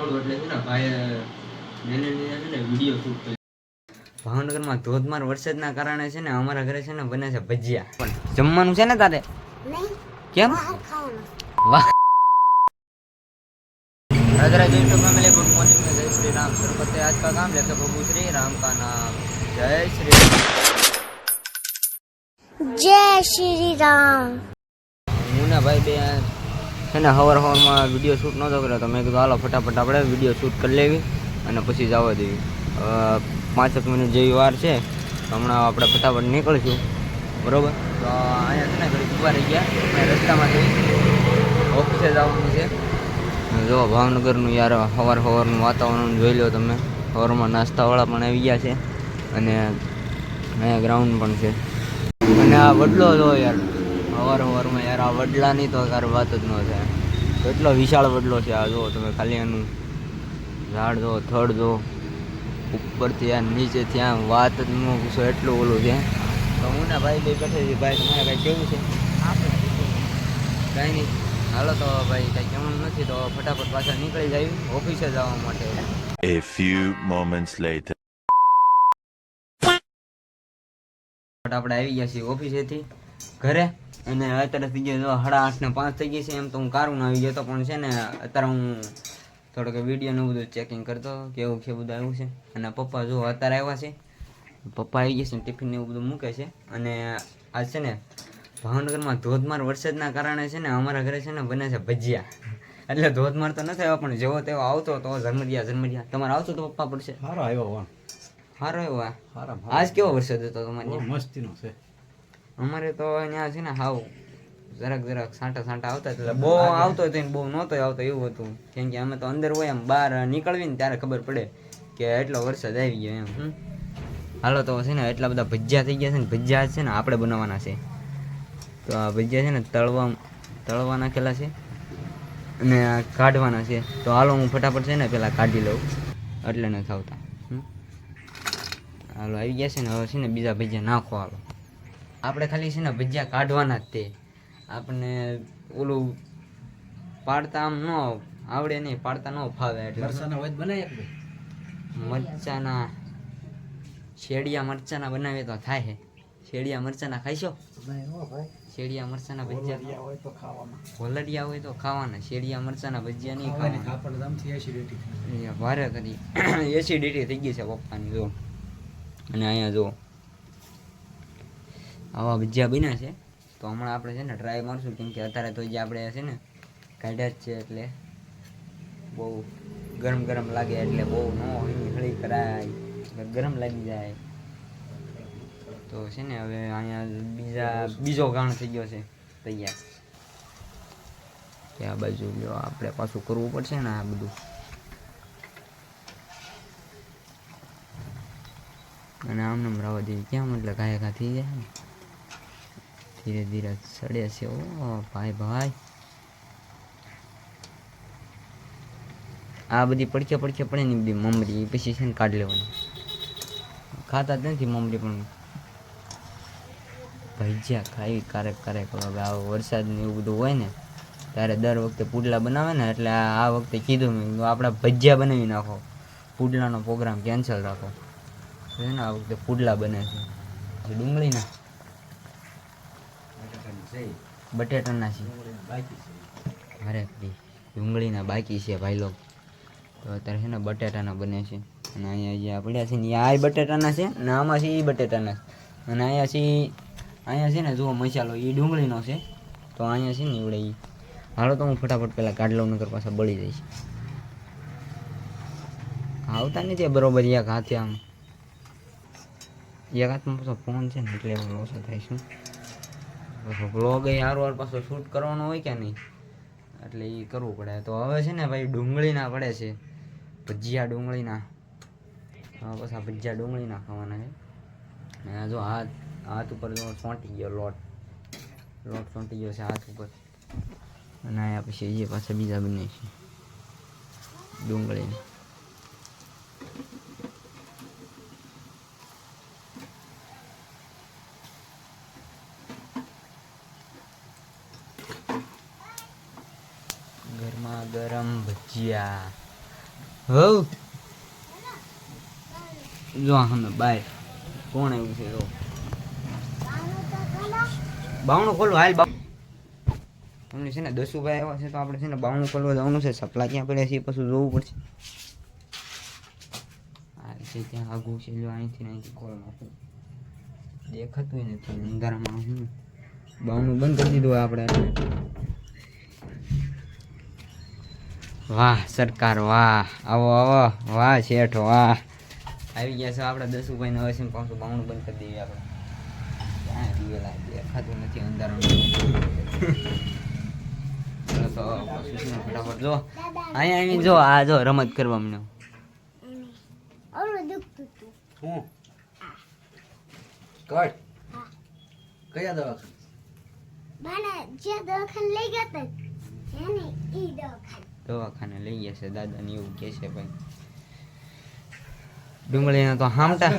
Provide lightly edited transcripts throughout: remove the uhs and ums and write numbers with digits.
મોડું એટલે છે ને ભાઈ વિડીયો શૂટ કર્યો. ભાવનગરમાં ધોધમાર વરસાદના કારણે છે ને અમારા ઘરે છે ને બને છે ભજીયા. પણ જમવાનું છે ને તારે? કેમ? વાહ. Radhe Radhe YouTube family, good morning में जय श्री राम। सरपते आज का काम लेके प्रभु श्री राम का नाम। जय श्री जय श्री राम। હું ને ભાઈ બે છે ને હવારમાં વિડીયો શૂટ નહોતો કર્યો તો મેં કીધું હાલો ફટાફટ આપણે વિડીયો શૂટ કરી લેવી અને પછી જવા દેવી. 5 મિનિટ જેવી વાર છે, હમણાં આપણે ફટાફટ નીકળીશું, બરાબર? તો અહીંયા છે ને ઘડી ઊભા રહી ગયા, અમે રસ્તામાંથી ઓફિસે જવાનું છે. જો ભાવનગરનું યાર સવારનું વાતાવરણ જોઈ લો તમે. સવારમાં નાસ્તાવાળા પણ આવી ગયા છે અને અહીંયા ગ્રાઉન્ડ પણ છે. અને આ વડલો જો યાર, સવારમાં યાર આ વડલાની તો યાર વાત જ ન થાય. કેટલો વિશાળ વડલો છે આ જુઓ તમે, ખાલી એનું ઝાડ જો, થડ જો, ઉપરથી આ નીચે ત્યાં વાત જ ન પૂછો એટલું ઓલું છે. તો હું ને ભાઈ બે બેઠે છે. ભાઈ તમારે કાંઈ કેવું છે? કાંઈ નહીં, હાલો તો ભાઈ કાંઈ કહેવાનું નથી તો ફટાફટ પાછા નીકળી જાય ઓફિસે જવા માટે. A few moments later. આપણે આવી ગયા છીએ ઓફિસેથી ઘરે અને અત્યારે થઈ ગયા 8:30 થઈ ગઈ છે. એમ તો હું કારું આવી ગયો હતો પણ છે ને અત્યારે હું થોડોક વિડીયોનું બધું ચેકિંગ કરતો કેવું છે બધું આવ્યું છે. અને પપ્પા જો અત્યારે આવ્યા છે, પપ્પા આવી ગયા છે, ટિફિન એવું બધું મૂકે છે. અને આજ છે ને ભાવનગરમાં ધોધમાર વરસાદના કારણે છે ને અમારા ઘરે છે ને બને છે ભજીયા. એટલે ધોધમાર તો નથી આવ્યો પણ જેવો તેવો આવતો તો ઝરમરિયા. તમારે આવતો તો પપ્પા પડશે. સારો આવ્યો આજ કેવો વરસાદ હતો તમારે? મસ્તીનો છે. અમારે તો અહીંયા છે ને હાવ જરાક સાંટા આવતા હતા. બહુ આવતો હતો ને બહુ નહોતો આવતો એવું હતું. કેમ કે અમે તો અંદર હોય, એમ બહાર નીકળવી ને ત્યારે ખબર પડે કે એટલો વરસાદ આવી ગયો એમ. હાલો તો છે ને એટલા બધા ભજીયા થઈ ગયા છે ને. ભજીયા છે ને આપણે બનાવવાના છે. તો આ ભજીયા છે ને તળવા નાખેલા છે અને કાઢવાના છે. તો હાલો હું ફટાફટ છે ને પેલા કાઢી લઉં એટલે નથી આવતા. હાલો આવી ગયા છે ને, હવે છે ને બીજા ભજીયા નાખો. હાલો આપણે ખાલી છે ને ભજીયા કાઢવાના જ તે. આપણને ઓલું પાડતા આમ ન આવડે નહીં, પાડતા ન ફાવે. એટલે મરચાના શેડિયા મરચાના બનાવીએ તો થાય છે. શેડિયા મરચાના ખાઈશો? શેડિયા મરચાના ભજીયા ભોલડિયા હોય તો ખાવાના. શેડિયા મરચાના ભજીયા નહીં ખાવાના. ભારે કરી એસિડિટી થઈ ગઈ છે પપ્પાની જો. અને અહીંયા જો આવા ભજીયા બન્યા છે. તો હમણાં આપણે છે ને ટ્રાય મારશું, કેમ કે અત્યારે તો જે આપણે છે ને કાઢ્યા જ છે એટલે બહુ ગરમ લાગે એટલે બહુ ન હળી કરાય, ગરમ લાગી જાય. તો છે ને હવે અહીંયા બીજો ગાણ થઈ ગયો છે તૈયાર. આ બાજુ લ્યો આપણે પાછું કરવું પડશે ને આ બધું. અને આમને રાવા દેવી ક્યાં, એટલે ઘા થઈ જાય ને ધીરે ધીરે સડે છે. ઓ ભાઈ આ બધી પડખે પડે ને બધી મમરી પછી છે ને કાઢી લેવાની. ખાતા જ નથી મમરી પણ ભજીયા ખાઈ ક્યારેક હવે આ વરસાદ ને એવું બધું હોય ને ત્યારે દર વખતે પુડલા બનાવે ને એટલે આ વખતે કીધું મેં આપણે ભજીયા બનાવી નાખો, પુડલાનો પ્રોગ્રામ કેન્સલ રાખો. છે ને આ વખતે પુડલા બને છે ડુંગળીના બટેટાના છે. અરે ડુંગળીના બાકી છે ભાઈ લોક. તો અત્યારે છે ને બટેટાના બને છે. અને અહીંયા જે પડ્યા છે ને આ બટેટાના છે અને આમાં છે એ બટેટાના. અને અહીંયા છે ને જુઓ મસાલો એ ડુંગળીનો છે. તો અહીંયા છે ને એવડે એ. હાલો તો હું ફટાફટ પહેલાં કાઢ લઉં, નકર પાછા બળી જઈશ. આવતા નથી બરોબર એક હાથે આમ. એક હાથમાં પાછો ફોન છે ને એટલે એવો લોસો થાય. શું વ્લોગ એ વાર પાછો શૂટ કરવાનો હોય કે નહીં એટલે એ કરવું પડે. તો હવે છે ને ભાઈ ડુંગળીના પડે છે ભજીયા, ડુંગળીના. પાછા ભજીયા ડુંગળીના ખાવાના છે. અને જો હાથ ઉપર જો ચોંટી ગયો લોટ ચોંટી ગયો છે હાથ ઉપર. અને આયા પછી એ પાછા બીજા બને છે ડુંગળીના. ગરમા ગરમ ભજીયા હવ જો અમે બાય કોણ આવ્યું છે જો બાવણું ખોલો હાલ અમને છે ને દસુભાઈ આવ્યા છે તો આપણે છે ને બાવણું ખોલવા જવાનું છે સપલા ક્યાં પડ્યા છે પછી જોવું પડશે આ છે ત્યાં આગું છે જો અહીંથી ખોલ નાખું દેખાતું નથી અંધારામાં હું બાવણું બંધ કરી દીધું આપણે વાહ સરકાર વાહ આવો આવો વાહ શેઠ વાહ આવી ગયા છે આપણે દસુભાઈને હવે છે ને પાછું બાવણું બંધ કરી દઈએ આપણે ક્યાં દીવેલા દેખાતું નથી અંધારામાં તો પાછું છે ને ફટાફટ જો અહીંયા આવીને જો આ જો રમત કરવા મને હું કટ કયા દવાખાને લઈ ગયા છે દાદા ને એવું કે છે ભાઈ ડુંગળીના તો હામટા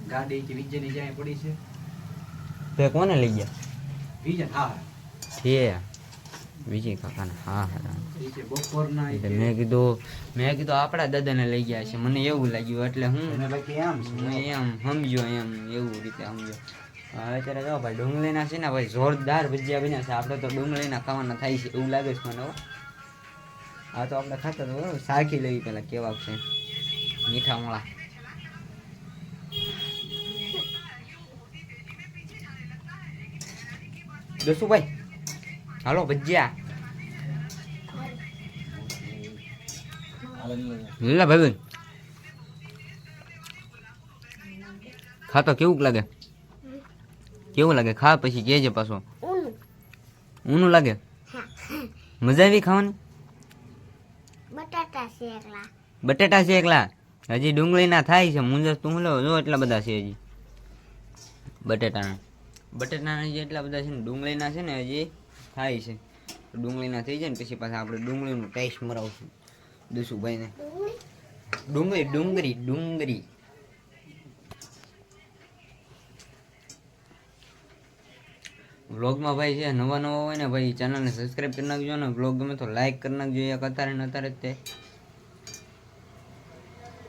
ગાડી કે વિજયની જ્યાં પડી છે તે કોને લઈ ગયા વિજય હા છે વિજય કાકાને હા હા વિજય બપોરના એટલે મેં કીધું આપણા દાદાને લઈ ગયા છે મને એવું લાગ્યું એટલે હું એને બાકી આમ હું એમ સમજ્યો એમ એવું રીતે સમજ્યો અત્યારે જો ભાઈ ડુંગળીના છે ને ભાઈ જોરદાર ભજીયા બન્યા છે આપણે તો ડુંગળીના ખાવાના થાય છે એવું લાગે છે મને આ તો આપણે ખાતા તો બરાબર શાખી લેવી પેલા કેવા છે મીઠા મોળા દસુભાઈ હાલો ભજીયા લીલા ભાઈ ખાતો કેવું લાગે ખા પછી કહેજે પાછો ઊનું લાગે મજા આવી ખાવાની બટાટા શેકલા હજી ડુંગળીના થાય છે મુંજસ તું લો જો એટલા બધા છે હજી બટાટાના હજી એટલા બધા છે ને ડુંગળીના છે ને હજી થાય છે ડુંગળીના થઈ જાય ને પછી પાછા આપણે ડુંગળીનો ટેસ્ટ મરાવશું દસુભાઈને ડુંગળી વ્લોગમાં ભાઈ છે નવા હોય ને ભાઈ ચેનલને સબસ્ક્રાઈબ કરી નાખજો ને વ્લોગ ગમે તો લાઈક કરી નાખજો એક અત્યારે ને અત્યારે જ તે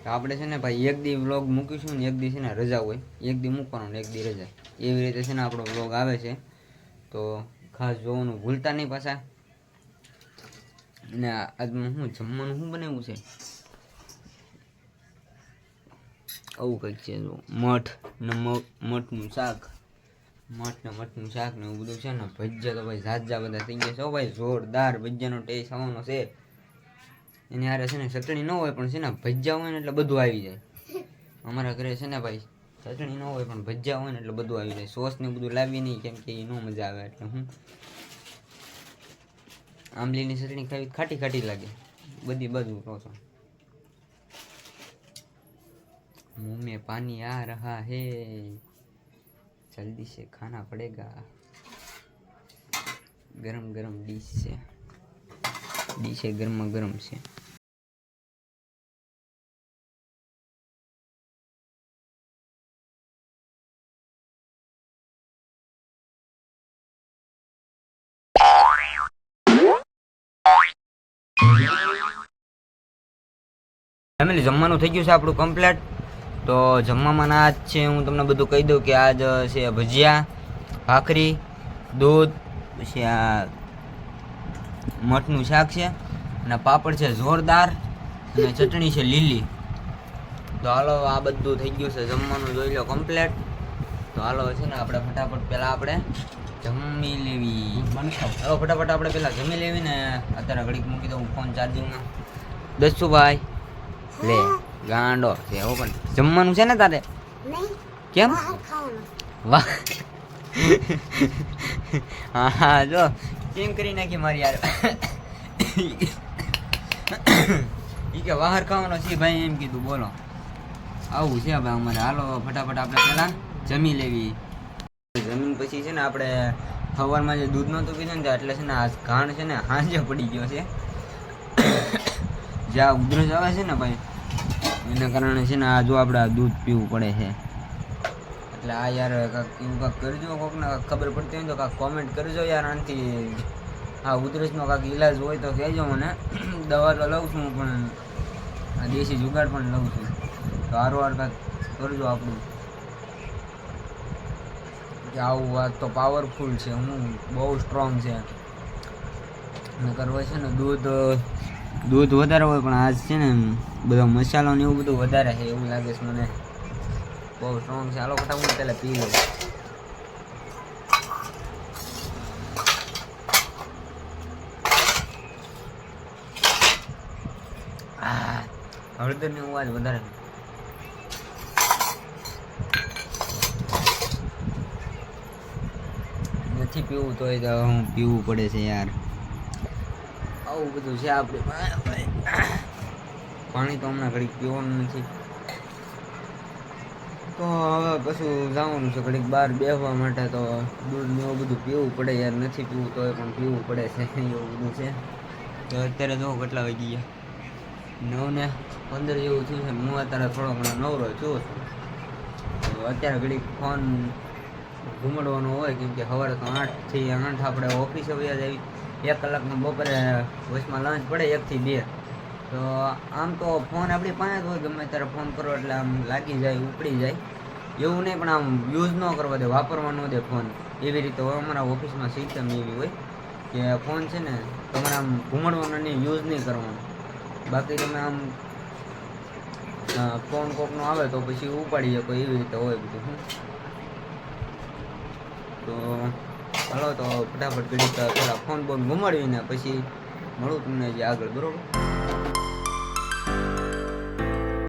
આપણે છે ને ભાઈ એક દી વ્લોગ મૂકીશું ને એક દી છે ને રજા હોય એક દી મૂકવાનો ને એક દી રજા એવી રીતે છે ને આપણો વ્લોગ આવે છે તો ખાસ જોવાનું ભૂલતા નહીં પાછા ને આજમાં જમવાનું શું બનાવ્યું છે આવું કંઈક છે જો મઠનું શાક ને એવું બધું છે ને ભજીયા તો ભાઈ ઝાઝા બધા થઈ ગયા છે ભાઈ જોરદાર ભજીયાનો ટેસ્ટ આવવાનો છે એની હારે છે ને ચટણી ન હોય પણ છે ને ભજીયા હોય ને એટલે બધું આવી જાય અમારા ઘરે છે ને ભાઈ ચટણી ન હોય પણ ભજીયા હોય ને એટલે બધું આવી જાય સોસ ને બધું લાવી નહીં કેમ કે એ ન મજા આવે એટલે હું આંબલીની ચટણી ખાવી ખાટી લાગે બધી બાજુ કહો છો मुंह में पानी आ रहा है जल्दी से खाना पड़ेगा गरम गरम डिश है गर्मा गर्म से ફેમિલી જમવાનું થઈ ગયું છે આપણું કમ્પ્લીટ તો જમવામાં આજ છે હું તમને બધું કહી દઉં કે આજ છે ભજીયા ભાખરી દૂધ પછી આ મઠનું શાક છે અને પાપડ છે જોરદાર અને ચટણી છે લીલી તો હાલો આ બધું થઈ ગયું છે જમવાનું જોઈ લો કમ્પ્લીટ તો હાલો છે ને આપણે ફટાફટ પહેલાં આપણે જમી લેવી હાલો ફટાફટ આપણે પહેલાં જમી લેવી ને અત્યારે ઘડીક મૂકી દઉં ફોન ચાર્જિંગમાં દસુભાઈ લે ગાંડો છે હો પણ જમવાનું છે ને તારે કેમ વાહ હા જો કેમ કરી નાખી મારી યાર ઈ કે બહાર ખાવાનો છે ભાઈ એમ કીધું બોલો આવું છે ભાઈ અમારે હાલો ફટાફટ આપણે પહેલાં જમી લેવી જમીન પછી છે ને આપણે સવારમાં જે દૂધ નહોતું પીધું ને એટલે છે ને આ ઘાણ છે ને હાંજે પડી ગયો છે જ્યાં ઉધરસ આવે છે ને ભાઈ એના કારણે છે ને આ જો આપણે દૂધ પીવું પડે છે એટલે આ યાર કાંક એવું કાંક કરજો કોકને ખબર પડતી હોય તો કાંક કોમેન્ટ કરજો યાર આનાથી આ ઉધરસનો કાંક ઈલાજ હોય તો કહેજો મને દવા તો લઉં છું પણ આ દેશી જુગાડ પણ લઉં છું, તો હારું હાર કાંઈક કરજો આપણું. કે આવું વાત તો પાવરફુલ છે, હું બહુ સ્ટ્રોંગ છે. નકર હોય છે ને દૂધ વધારે હોય, પણ આજ છે ને બધો મસાલો ને એવું બધું વધારે છે એવું લાગે છે મને. બહુ સ્ટ્રોંગ છે. હાલો ફટાફટ પહેલાં પી લઉં. હળદરનો અવાજ વધારે નથી પીવું તોય હું પીવું પડે છે યાર. આવું બધું છે આપણે. પાણી તો હમણાં ઘડીક પીવાનું નથી, તો હવે પછી જવાનું છે ઘડીક બહાર બેસવા માટે. તો દૂધ ને એવું બધું પીવું પડે યાર, નથી પીવું તોય પણ પીવું પડે છે એવું બધું છે. તો અત્યારે જો કેટલા વાગી ગયા, 9:15 જેવું થયું છે. હું અત્યારે થોડો ઘણો નવરો છું. તો અત્યારે ઘડીક ફોન ઘૂમડવાનો હોય, કેમ કે સવારે તો 8 થી 8 આપણે ઓફિસે વયા જવી. 1 કલાકનો બપોરે વચમાં લંચ પડે 1 થી 2. તો આમ તો ફોન આપણી પાસે જ હોય, ગમે ત્યારે ફોન કરો એટલે આમ લાગી જાય, ઉપડી જાય એવું નહીં, પણ આમ યુઝ ન કરવા દે, વાપરવા ન દે ફોન. એવી રીતે હોય અમારા ઓફિસમાં સિસ્ટમ એવી હોય કે ફોન છે ને તમારે આમ ઘૂમડવાનો નહીં, યુઝ નહીં કરવાનો. બાકી તમે આમ ફોન કોકનો આવે તો પછી ઉપાડી શકો, એવી રીતે હોય બધું. તો હાલો તો ફટાફટ ઘડીક પેલા ફોન ઘુમાડીને પછી મળું તમને જે આગળ, બરોબર?